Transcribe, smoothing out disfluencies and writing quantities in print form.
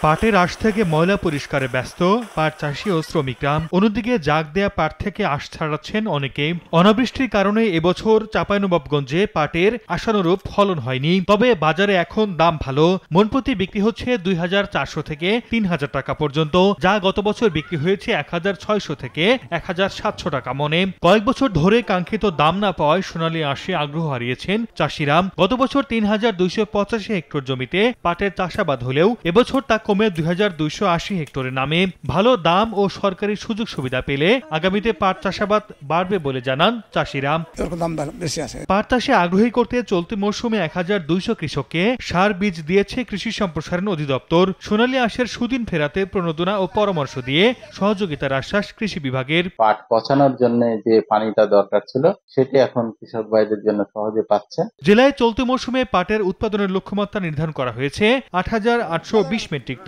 পাটের আঁশ থেকে ময়লা পরিষ্কারে ব্যস্ত পাট চাষি ও শ্রমিকরা। অন্যদিকে জাগ দেয়া পাট থেকে আঁশ ছাড়াচ্ছেন অনেকে। অনাবৃষ্টির কারণে এবছর চাঁপাইনবাবগঞ্জে পাটের আশানুরূপ ফলন হয়নি। তবে বাজারে এখন দাম ভালো। মন প্রতি বিক্রি হচ্ছে ২,৪০০ থেকে ৩,০০০ টাকা পর্যন্ত, যা গত বছর বিক্রি হয়েছে ১,৬০০ থেকে ১,৭০০ টাকা মনে। কয়েক বছর ধরে কাঙ্ক্ষিত দাম না পাওয়ায় সোনালী আঁশে আগ্রহ হারিয়েছেন চাষিরা। গত বছর ৩,২৮৫ হেক্টর জমিতে পাটের চাষাবাদ হলেও এবছর তা কমে ২,২৮০ হেক্টরে নামে। ভালো দাম ও সরকারি সুযোগ সুবিধা পেলে আগামীতে পাট চাষাবাদ বাড়বে বলে জানান চাষিরা। পাট চাষে আগ্রহী করতে চলতি মৌসুমে ১,২০০ কৃষককে সার বীজ দিয়েছে কৃষি সম্প্রসারণ অধিদপ্তর। সোনালী আঁশের সুদিন ফেরাতে প্রণোদনা ও পরামর্শ দিয়ে সহযোগিতার আশ্বাস কৃষি বিভাগের। পাট পচানোর জন্য যে পানিটা দরকার ছিল সেটি এখন কৃষক ভাইদের জন্য সহজে পাচ্ছে। জেলায় চলতি মৌসুমে পাটের উৎপাদনের লক্ষ্যমাত্রা নির্ধারণ করা হয়েছে ৮,৮২০ মেট্রিক